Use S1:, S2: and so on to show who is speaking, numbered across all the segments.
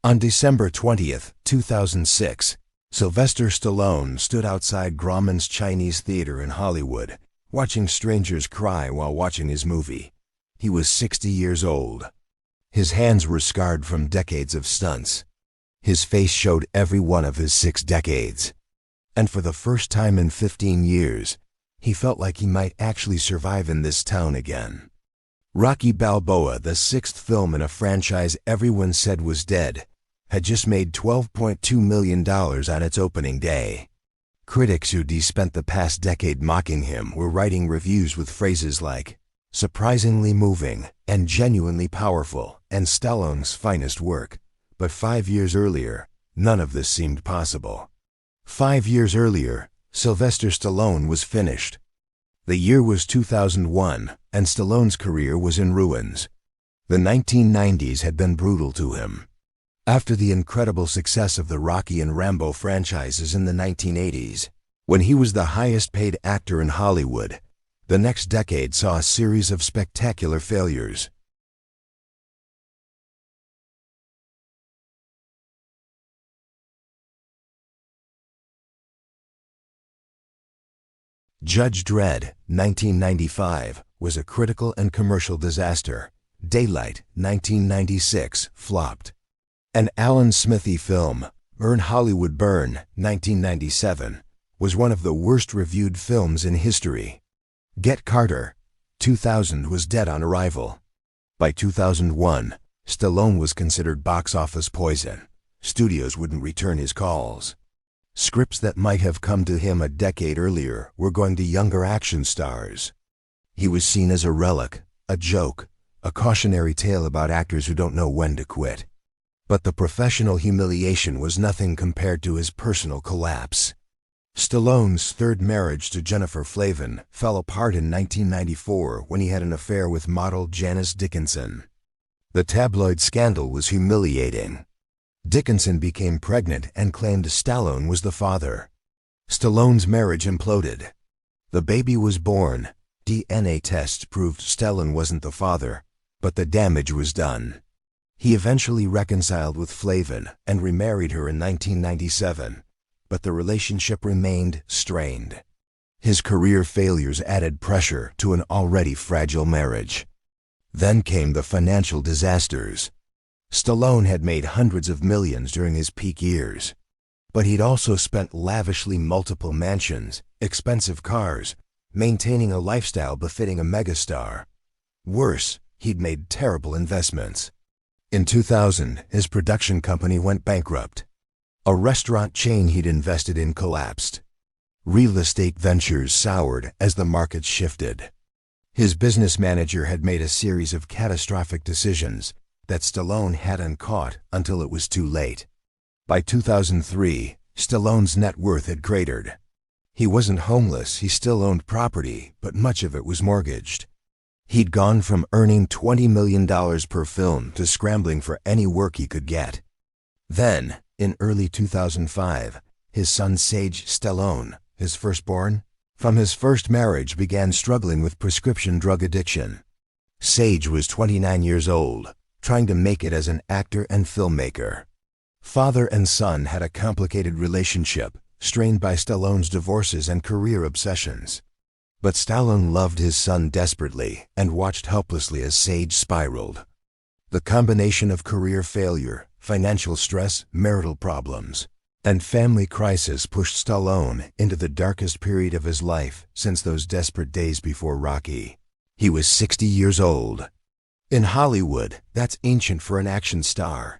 S1: On December 20, 2006, Sylvester Stallone stood outside Grauman's Chinese Theater in Hollywood, watching strangers cry while watching his movie. He was 60 years old. His hands were scarred from decades of stunts. His face showed every one of his 6 decades. And for the first time in 15 years, he felt like he might actually survive in this town again. Rocky Balboa, the 6th film in a franchise everyone said was dead, had just made $12.2 million on its opening day. Critics who'd spent the past decade mocking him were writing reviews with phrases like, "surprisingly moving," and "genuinely powerful," and Stallone's finest work. But 5 years earlier, none of this seemed possible. 5 years earlier, Sylvester Stallone was finished. The year was 2001, and Stallone's career was in ruins. The 1990s had been brutal to him. After the incredible success of the Rocky and Rambo franchises in the 1980s, when he was the highest-paid actor in Hollywood, the next decade saw a series of spectacular failures. Judge Dredd, 1995, was a critical and commercial disaster. Daylight, 1996, flopped. An Alan Smithy film, Burn Hollywood Burn, 1997, was one of the worst-reviewed films in history. Get Carter, 2000, was dead on arrival. By 2001, Stallone was considered box office poison. Studios wouldn't return his calls. Scripts that might have come to him a decade earlier were going to younger action stars. He was seen as a relic, a joke, a cautionary tale about actors who don't know when to quit. But the professional humiliation was nothing compared to his personal collapse. Stallone's third marriage to Jennifer Flavin fell apart in 1994 when he had an affair with model Janice Dickinson. The tabloid scandal was humiliating. Dickinson became pregnant and claimed Stallone was the father. Stallone's marriage imploded. The baby was born. DNA tests proved Stallone wasn't the father, but the damage was done. He eventually reconciled with Flavin and remarried her in 1997, but the relationship remained strained. His career failures added pressure to an already fragile marriage. Then came the financial disasters. Stallone had made hundreds of millions during his peak years, but he'd also spent lavishly multiple mansions, expensive cars, maintaining a lifestyle befitting a megastar. Worse, he'd made terrible investments. In 2000, his production company went bankrupt. A restaurant chain he'd invested in collapsed. Real estate ventures soured as the market shifted. His business manager had made a series of catastrophic decisions that Stallone hadn't caught until it was too late. By 2003, Stallone's net worth had cratered. He wasn't homeless, he still owned property, but much of it was mortgaged. He'd gone from earning $20 million per film to scrambling for any work he could get. Then, in early 2005, his son Sage Stallone, his firstborn, from his first marriage began struggling with prescription drug addiction. Sage was 29 years old, trying to make it as an actor and filmmaker. Father and son had a complicated relationship, strained by Stallone's divorces and career obsessions. But Stallone loved his son desperately and watched helplessly as Sage spiraled. The combination of career failure, financial stress, marital problems, and family crisis pushed Stallone into the darkest period of his life since those desperate days before Rocky. He was 60 years old. In Hollywood, that's ancient for an action star.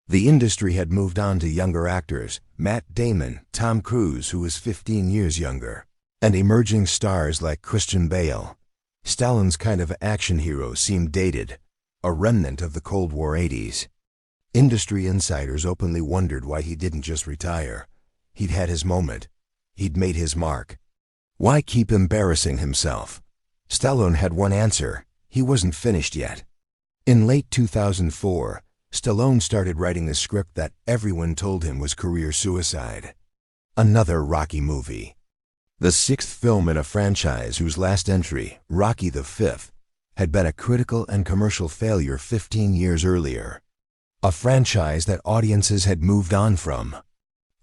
S1: The industry had moved on to younger actors, Matt Damon, Tom Cruise, who was 15 years younger, and emerging stars like Christian Bale. Stallone's kind of action hero seemed dated, a remnant of the Cold War '80s. Industry insiders openly wondered why he didn't just retire. He'd had his moment. He'd made his mark. Why keep embarrassing himself? Stallone had one answer: he wasn't finished yet. In late 2004, Stallone started writing a script that everyone told him was career suicide. Another Rocky movie. The 6th film in a franchise whose last entry, Rocky V, had been a critical and commercial failure 15 years earlier. A franchise that audiences had moved on from.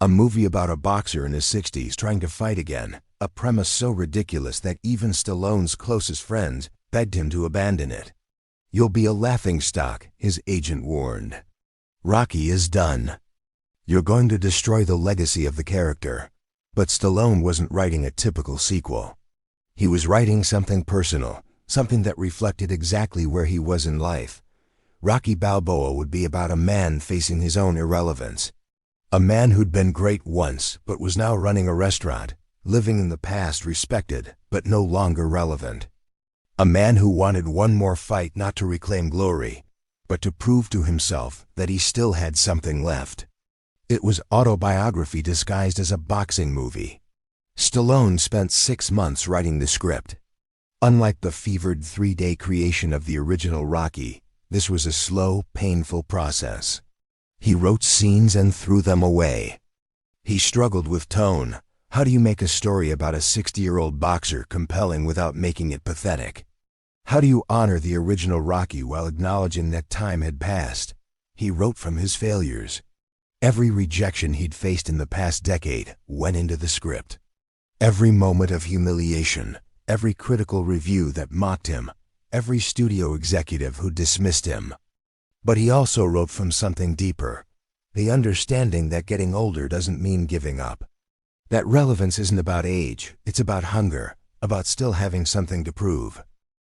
S1: A movie about a boxer in his 60s trying to fight again, a premise so ridiculous that even Stallone's closest friends begged him to abandon it. "You'll be a laughingstock," his agent warned. "Rocky is done. You're going to destroy the legacy of the character." But Stallone wasn't writing a typical sequel. He was writing something personal, something that reflected exactly where he was in life. Rocky Balboa would be about a man facing his own irrelevance. A man who'd been great once, but was now running a restaurant, living in the past, respected, but no longer relevant. A man who wanted one more fight, not to reclaim glory, but to prove to himself that he still had something left. It was autobiography disguised as a boxing movie. Stallone spent 6 months writing the script. Unlike the fevered 3-day creation of the original Rocky, this was a slow, painful process. He wrote scenes and threw them away. He struggled with tone. How do you make a story about a 60-year-old boxer compelling without making it pathetic? How do you honor the original Rocky while acknowledging that time had passed? He wrote from his failures. Every rejection he'd faced in the past decade went into the script. Every moment of humiliation, every critical review that mocked him, every studio executive who dismissed him. But he also wrote from something deeper, the understanding that getting older doesn't mean giving up. That relevance isn't about age, it's about hunger, about still having something to prove.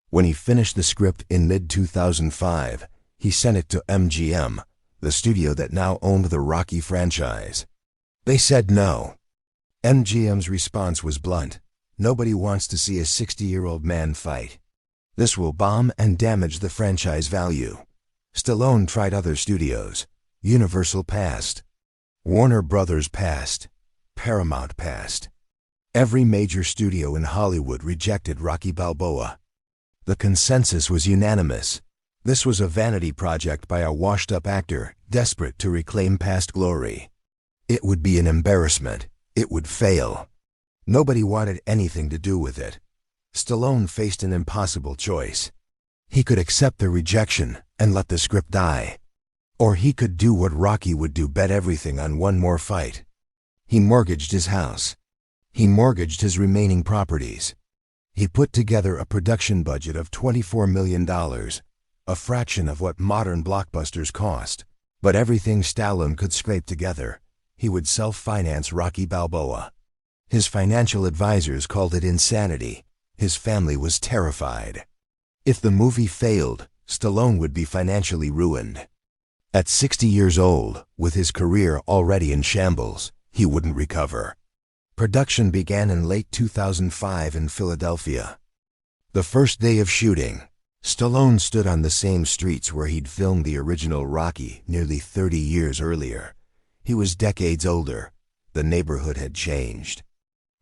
S1: When he finished the script in mid-2005, he sent it to MGM, the studio that now owned the Rocky franchise. They said no. MGM's response was blunt. "Nobody wants to see a 60-year-old man fight. This will bomb and damage the franchise value." Stallone tried other studios. Universal passed. Warner Brothers passed. Paramount passed. Every major studio in Hollywood rejected Rocky Balboa. The consensus was unanimous. This was a vanity project by a washed-up actor desperate to reclaim past glory. It would be an embarrassment. It would fail. Nobody wanted anything to do with it. Stallone faced an impossible choice. He could accept the rejection and let the script die. Or he could do what Rocky would do, bet everything on one more fight. He mortgaged his house. He mortgaged his remaining properties. He put together a production budget of $24 million, a fraction of what modern blockbusters cost. But everything Stallone could scrape together, he would self-finance Rocky Balboa. His financial advisors called it insanity. His family was terrified. If the movie failed, Stallone would be financially ruined. At 60 years old, with his career already in shambles, he wouldn't recover. Production began in late 2005 in Philadelphia. The first day of shooting, Stallone stood on the same streets where he'd filmed the original Rocky nearly 30 years earlier. He was decades older. The neighborhood had changed.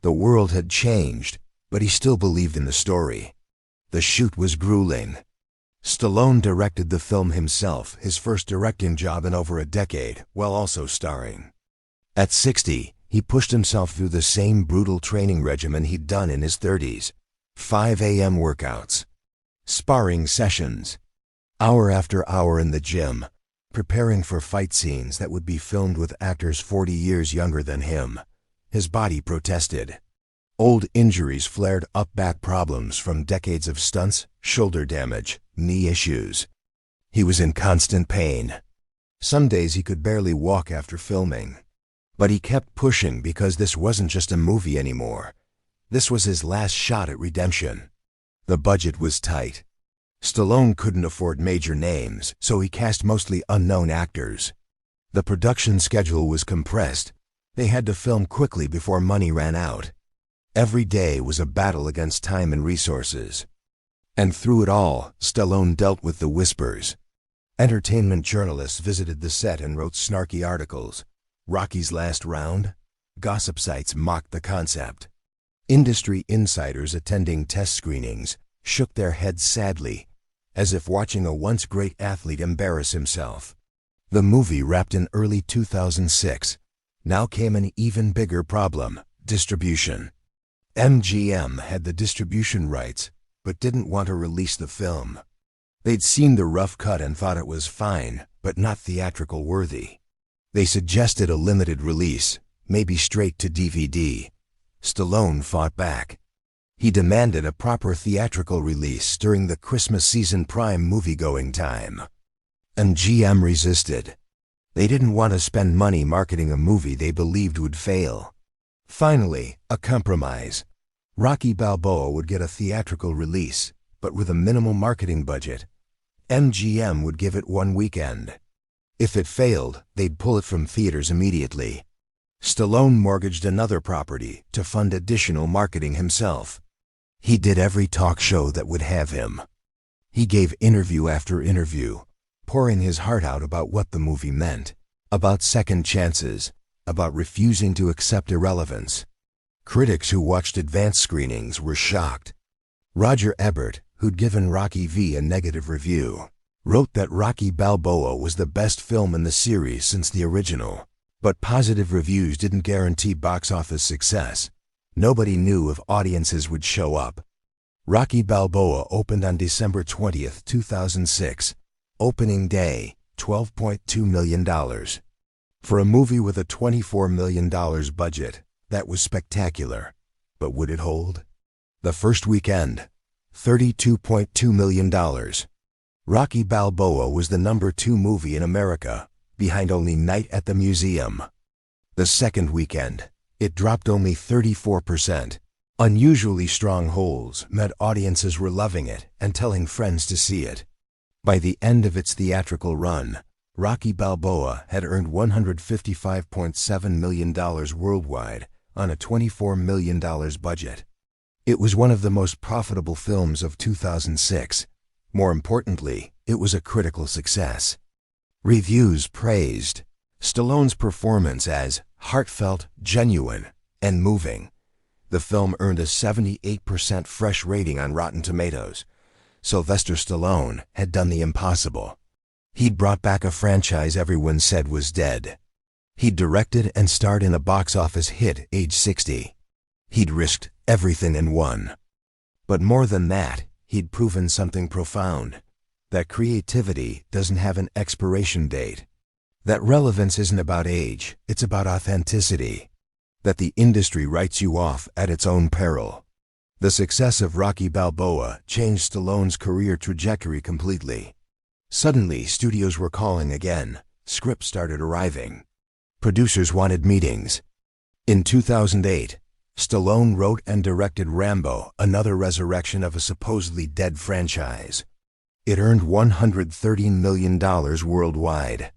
S1: The world had changed, but he still believed in the story. The shoot was grueling. Stallone directed the film himself, his first directing job in over a decade, while also starring. At 60, he pushed himself through the same brutal training regimen he'd done in his 30s. 5 a.m. workouts, sparring sessions, hour after hour in the gym, preparing for fight scenes that would be filmed with actors 40 years younger than him. His body protested. Old injuries flared up, back problems from decades of stunts, shoulder damage, knee issues. He was in constant pain. Some days he could barely walk after filming. But he kept pushing because this wasn't just a movie anymore. This was his last shot at redemption. The budget was tight. Stallone couldn't afford major names, so he cast mostly unknown actors. The production schedule was compressed. They had to film quickly before money ran out. Every day was a battle against time and resources. And through it all, Stallone dealt with the whispers. Entertainment journalists visited the set and wrote snarky articles. Rocky's last round? Gossip sites mocked the concept. Industry insiders attending test screenings shook their heads sadly, as if watching a once great athlete embarrass himself. The movie wrapped in early 2006. Now came an even bigger problem: distribution. MGM had the distribution rights, but didn't want to release the film. They'd seen the rough cut and thought it was fine, but not theatrical worthy. They suggested a limited release, maybe straight to DVD. Stallone fought back. He demanded a proper theatrical release during the Christmas season prime moviegoing time. MGM resisted. They didn't want to spend money marketing a movie they believed would fail. Finally, a compromise. Rocky Balboa would get a theatrical release, but with a minimal marketing budget. MGM would give it one weekend. If it failed, they'd pull it from theaters immediately. Stallone mortgaged another property to fund additional marketing himself. He did every talk show that would have him. He gave interview after interview, pouring his heart out about what the movie meant, about second chances, about refusing to accept irrelevance. Critics who watched advance screenings were shocked. Roger Ebert, who'd given Rocky V a negative review, wrote that Rocky Balboa was the best film in the series since the original. But positive reviews didn't guarantee box office success. Nobody knew if audiences would show up. Rocky Balboa opened on December 20th, 2006. Opening day, $12.2 million. For a movie with a $24 million budget, that was spectacular. But would it hold? The first weekend, $32.2 million. Rocky Balboa was the #2 movie in America, behind only Night at the Museum. The second weekend, it dropped only 34%. Unusually strong holds meant audiences were loving it and telling friends to see it. By the end of its theatrical run, Rocky Balboa had earned $155.7 million worldwide on a $24 million budget. It was one of the most profitable films of 2006. More importantly, it was a critical success. Reviews praised Stallone's performance as heartfelt, genuine, and moving. The film earned a 78% fresh rating on Rotten Tomatoes. Sylvester Stallone had done the impossible. He'd brought back a franchise everyone said was dead. He'd directed and starred in a box office hit age 60. He'd risked everything and won. But more than that, he'd proven something profound. That creativity doesn't have an expiration date. That relevance isn't about age, it's about authenticity. That the industry writes you off at its own peril. The success of Rocky Balboa changed Stallone's career trajectory completely. Suddenly, studios were calling again. Scripts started arriving. Producers wanted meetings. In 2008, Stallone wrote and directed Rambo, another resurrection of a supposedly dead franchise. It earned $113 million worldwide.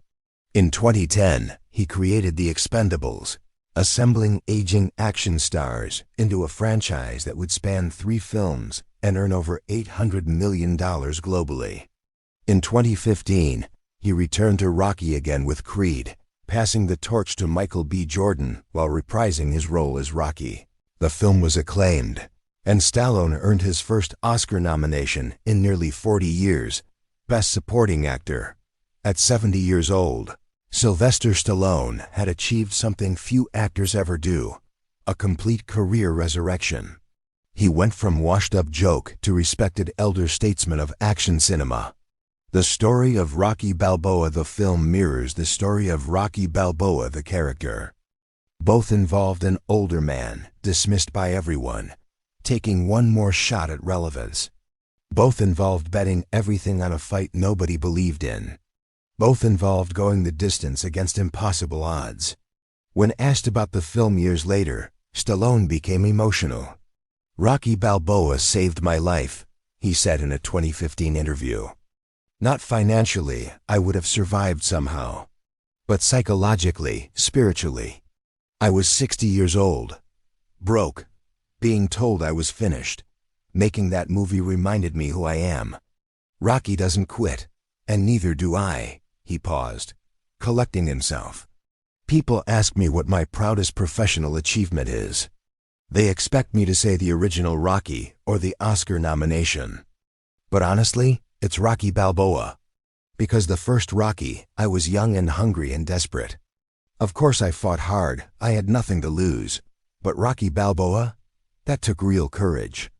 S1: In 2010, he created The Expendables, assembling aging action stars into a franchise that would span 3 films and earn over $800 million globally. In 2015, he returned to Rocky again with Creed, passing the torch to Michael B. Jordan while reprising his role as Rocky. The film was acclaimed, and Stallone earned his first Oscar nomination in nearly 40 years, Best Supporting Actor. At 70 years old, Sylvester Stallone had achieved something few actors ever do, a complete career resurrection. He went from washed-up joke to respected elder statesman of action cinema. The story of Rocky Balboa the film mirrors the story of Rocky Balboa the character. Both involved an older man, dismissed by everyone, taking one more shot at relevance. Both involved betting everything on a fight nobody believed in. Both involved going the distance against impossible odds. When asked about the film years later, Stallone became emotional. "Rocky Balboa saved my life," he said in a 2015 interview. "Not financially, I would have survived somehow. But psychologically, spiritually. I was 60 years old, broke, being told I was finished. Making that movie reminded me who I am. Rocky doesn't quit, and neither do I." He paused, collecting himself. "People ask me what my proudest professional achievement is. They expect me to say the original Rocky or the Oscar nomination. But honestly, it's Rocky Balboa. Because the first Rocky, I was young and hungry and desperate. Of course I fought hard, I had nothing to lose. But Rocky Balboa? That took real courage.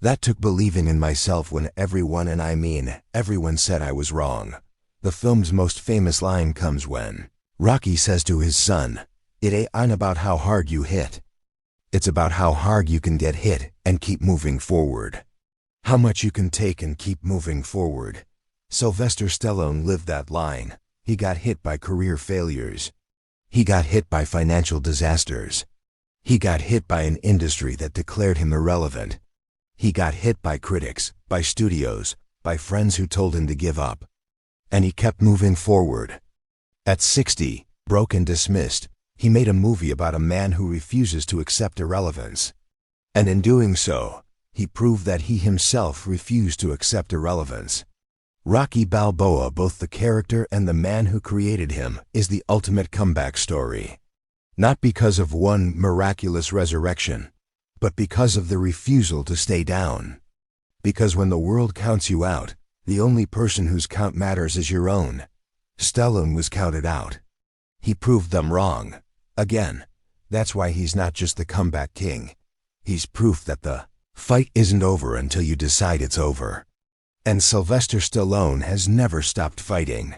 S1: That took believing in myself when everyone, and I mean everyone, said I was wrong. The film's most famous line comes when Rocky says to his son, "It ain't about how hard you hit. It's about how hard you can get hit and keep moving forward. How much you can take and keep moving forward." Sylvester Stallone lived that line. He got hit by career failures. He got hit by financial disasters. He got hit by an industry that declared him irrelevant. He got hit by critics, by studios, by friends who told him to give up. And he kept moving forward. At 60, broke and dismissed, he made a movie about a man who refuses to accept irrelevance. And in doing so, he proved that he himself refused to accept irrelevance. Rocky Balboa, both the character and the man who created him, is the ultimate comeback story. Not because of one miraculous resurrection, but because of the refusal to stay down. Because when the world counts you out, the only person whose count matters is your own. Stallone was counted out. He proved them wrong. Again, that's why he's not just the comeback king. He's proof that the fight isn't over until you decide it's over. And Sylvester Stallone has never stopped fighting.